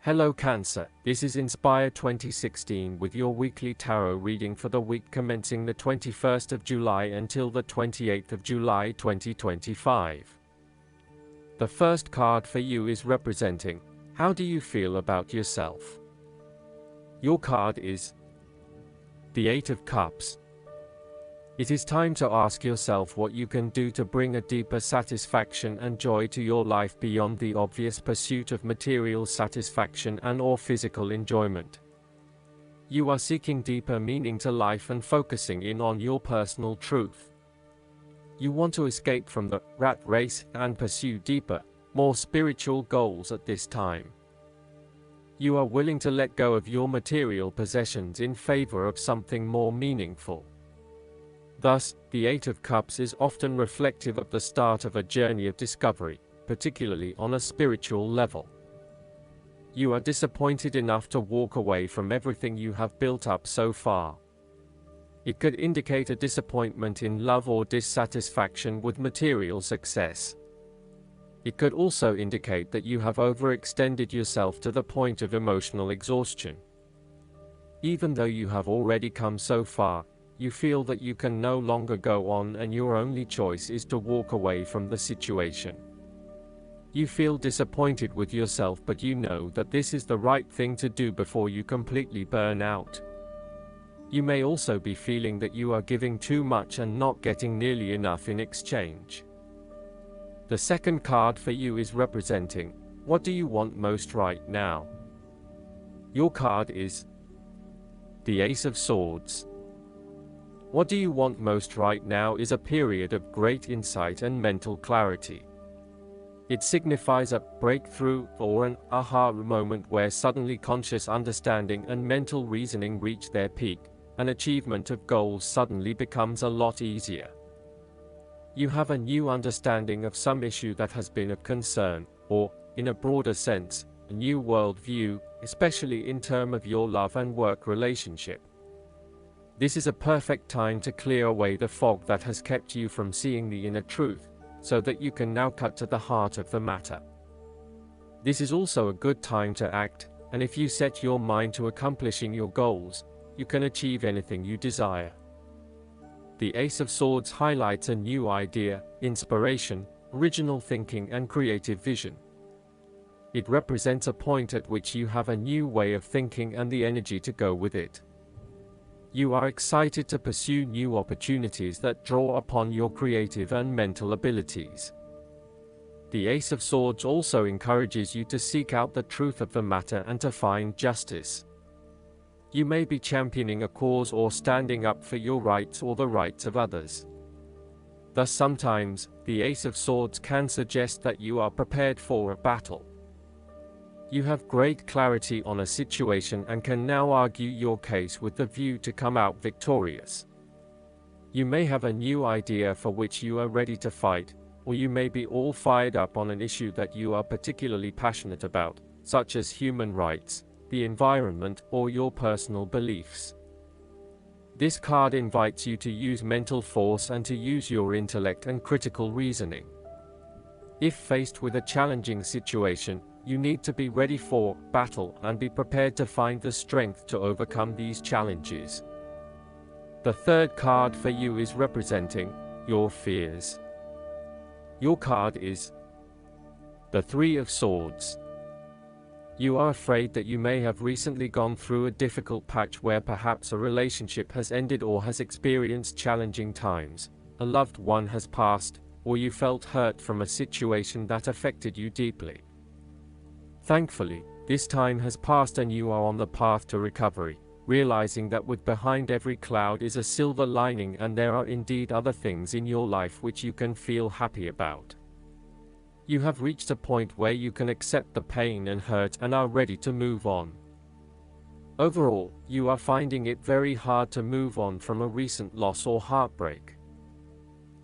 Hello Cancer, this is Inspire 2016 with your weekly tarot reading for the week commencing the 21st of July until the 28th of July 2025. The first card for you is representing, how do you feel about yourself? Your card is the Eight of Cups. It is time to ask yourself what you can do to bring a deeper satisfaction and joy to your life beyond the obvious pursuit of material satisfaction and/or physical enjoyment. You are seeking deeper meaning to life and focusing in on your personal truth. You want to escape from the rat race and pursue deeper, more spiritual goals at this time. You are willing to let go of your material possessions in favor of something more meaningful. Thus, the Eight of Cups is often reflective of the start of a journey of discovery, particularly on a spiritual level. You are disappointed enough to walk away from everything you have built up so far. It could indicate a disappointment in love or dissatisfaction with material success. It could also indicate that you have overextended yourself to the point of emotional exhaustion. Even though you have already come so far, you feel that you can no longer go on and your only choice is to walk away from the situation. You feel disappointed with yourself, but you know that this is the right thing to do before you completely burn out. You may also be feeling that you are giving too much and not getting nearly enough in exchange. The second card for you is representing, what do you want most right now? Your card is the Ace of Swords. What do you want most right now is a period of great insight and mental clarity. It signifies a breakthrough or an aha moment where suddenly conscious understanding and mental reasoning reach their peak, and achievement of goals suddenly becomes a lot easier. You have a new understanding of some issue that has been of concern, or, in a broader sense, a new worldview, especially in terms of your love and work relationship. This is a perfect time to clear away the fog that has kept you from seeing the inner truth, so that you can now cut to the heart of the matter. This is also a good time to act, and if you set your mind to accomplishing your goals, you can achieve anything you desire. The Ace of Swords highlights a new idea, inspiration, original thinking and creative vision. It represents a point at which you have a new way of thinking and the energy to go with it. You are excited to pursue new opportunities that draw upon your creative and mental abilities. The Ace of Swords also encourages you to seek out the truth of the matter and to find justice. You may be championing a cause or standing up for your rights or the rights of others. Thus sometimes, the Ace of Swords can suggest that you are prepared for a battle. You have great clarity on a situation and can now argue your case with the view to come out victorious. You may have a new idea for which you are ready to fight, or you may be all fired up on an issue that you are particularly passionate about, such as human rights, the environment, or your personal beliefs. This card invites you to use mental force and to use your intellect and critical reasoning. If faced with a challenging situation, you need to be ready for battle and be prepared to find the strength to overcome these challenges. The third card for you is representing your fears. Your card is the Three of Swords. You are afraid that you may have recently gone through a difficult patch where perhaps a relationship has ended or has experienced challenging times, a loved one has passed, or you felt hurt from a situation that affected you deeply. Thankfully, this time has passed and you are on the path to recovery, realizing that behind every cloud is a silver lining and there are indeed other things in your life which you can feel happy about. You have reached a point where you can accept the pain and hurt and are ready to move on. Overall, you are finding it very hard to move on from a recent loss or heartbreak.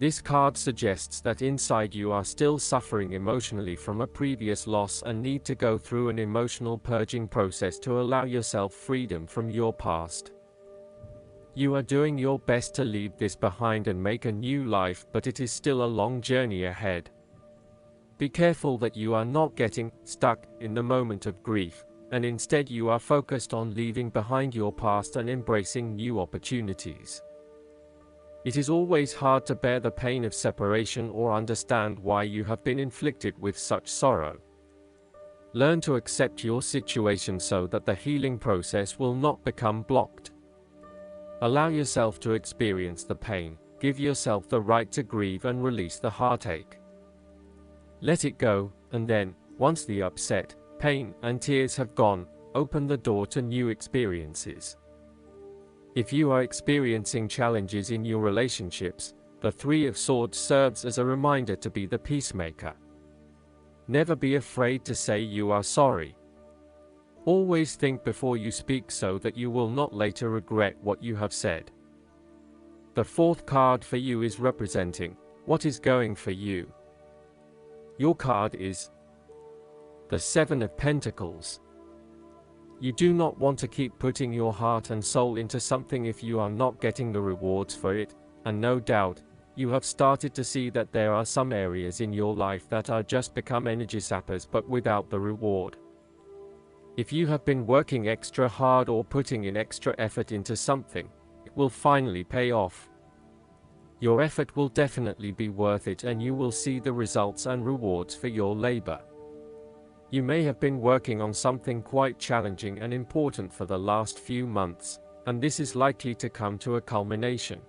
This card suggests that inside you are still suffering emotionally from a previous loss and need to go through an emotional purging process to allow yourself freedom from your past. You are doing your best to leave this behind and make a new life, but it is still a long journey ahead. Be careful that you are not getting stuck in the moment of grief, and instead you are focused on leaving behind your past and embracing new opportunities. It is always hard to bear the pain of separation or understand why you have been inflicted with such sorrow. Learn to accept your situation so that the healing process will not become blocked. Allow yourself to experience the pain, give yourself the right to grieve and release the heartache. Let it go, and then, once the upset, pain, and tears have gone, open the door to new experiences. If you are experiencing challenges in your relationships, the Three of Swords serves as a reminder to be the peacemaker. Never be afraid to say you are sorry. Always think before you speak so that you will not later regret what you have said. The fourth card for you is representing what is going for you. Your card is the Seven of Pentacles. You do not want to keep putting your heart and soul into something if you are not getting the rewards for it, and no doubt, you have started to see that there are some areas in your life that are just become energy sappers but without the reward. If you have been working extra hard or putting in extra effort into something, it will finally pay off. Your effort will definitely be worth it and you will see the results and rewards for your labor. You may have been working on something quite challenging and important for the last few months, and this is likely to come to a culmination.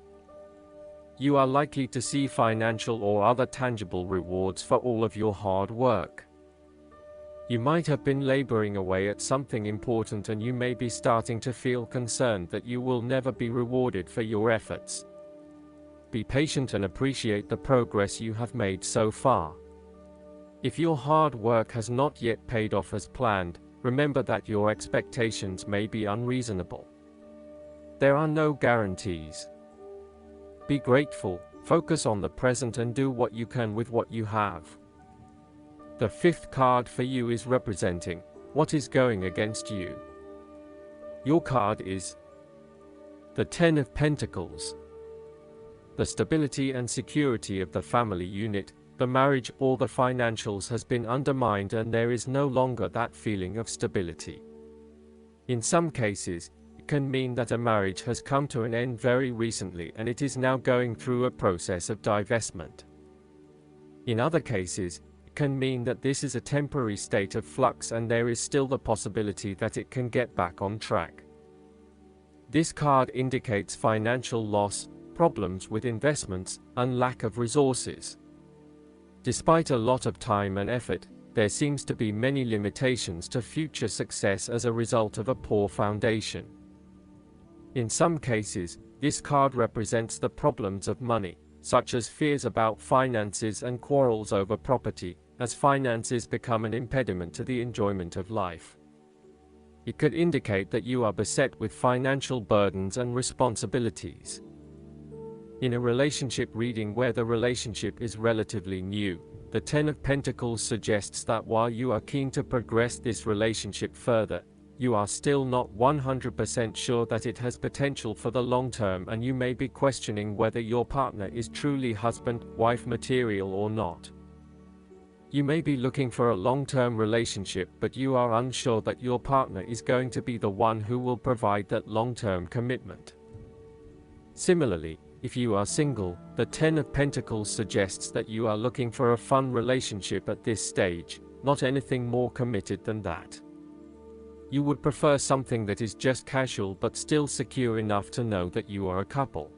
You are likely to see financial or other tangible rewards for all of your hard work. You might have been laboring away at something important and you may be starting to feel concerned that you will never be rewarded for your efforts. Be patient and appreciate the progress you have made so far. If your hard work has not yet paid off as planned, remember that your expectations may be unreasonable. There are no guarantees. Be grateful, focus on the present and do what you can with what you have. The fifth card for you is representing what is going against you. Your card is the Ten of Pentacles. The stability and security of the family unit, the marriage or the financials has been undermined and there is no longer that feeling of stability. In some cases, it can mean that a marriage has come to an end very recently and it is now going through a process of divestment. In other cases, it can mean that this is a temporary state of flux and there is still the possibility that it can get back on track. This card indicates financial loss, problems with investments, and lack of resources. Despite a lot of time and effort, there seems to be many limitations to future success as a result of a poor foundation. In some cases, this card represents the problems of money, such as fears about finances and quarrels over property, as finances become an impediment to the enjoyment of life. It could indicate that you are beset with financial burdens and responsibilities. In a relationship reading where the relationship is relatively new, the Ten of Pentacles suggests that while you are keen to progress this relationship further, you are still not 100% sure that it has potential for the long term and you may be questioning whether your partner is truly husband-wife material or not. You may be looking for a long-term relationship but you are unsure that your partner is going to be the one who will provide that long-term commitment. Similarly, if you are single, the Ten of Pentacles suggests that you are looking for a fun relationship at this stage, not anything more committed than that. You would prefer something that is just casual but still secure enough to know that you are a couple.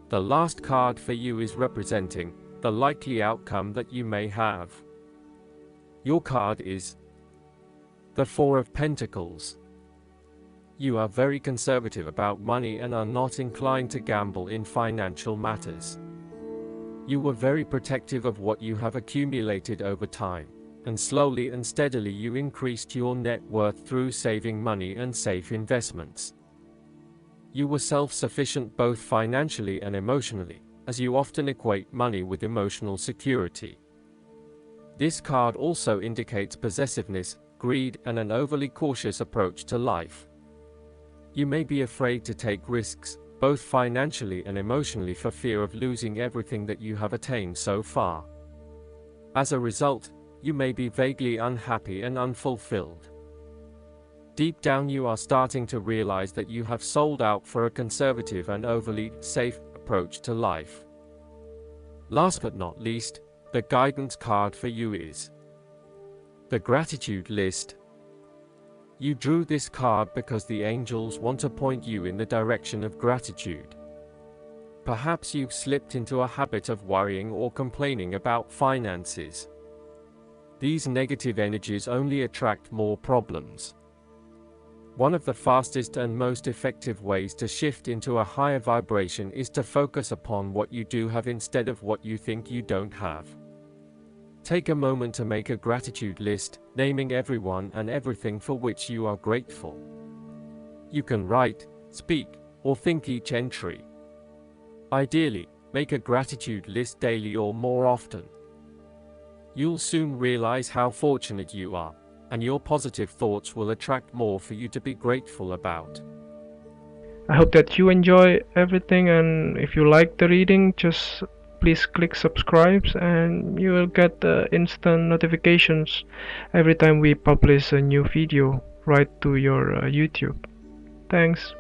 The last card for you is representing the likely outcome that you may have. Your card is the Four of Pentacles. You are very conservative about money and are not inclined to gamble in financial matters. You were very protective of what you have accumulated over time, and slowly and steadily you increased your net worth through saving money and safe investments. You were self-sufficient both financially and emotionally, as you often equate money with emotional security. This card also indicates possessiveness, greed, and an overly cautious approach to life. You may be afraid to take risks, both financially and emotionally, for fear of losing everything that you have attained so far. As a result, you may be vaguely unhappy and unfulfilled. Deep down you are starting to realize that you have sold out for a conservative and overly safe approach to life. Last but not least, the guidance card for you is the gratitude list. You drew this card because the angels want to point you in the direction of gratitude. Perhaps you've slipped into a habit of worrying or complaining about finances. These negative energies only attract more problems. One of the fastest and most effective ways to shift into a higher vibration is to focus upon what you do have instead of what you think you don't have. Take a moment to make a gratitude list, naming everyone and everything for which you are grateful. You can write, speak, or think each entry. Ideally, make a gratitude list daily or more often. You'll soon realize how fortunate you are, and your positive thoughts will attract more for you to be grateful about. I hope that you enjoy everything, and if you like the reading, just please click subscribe and you will get instant notifications every time we publish a new video right to your YouTube. Thanks.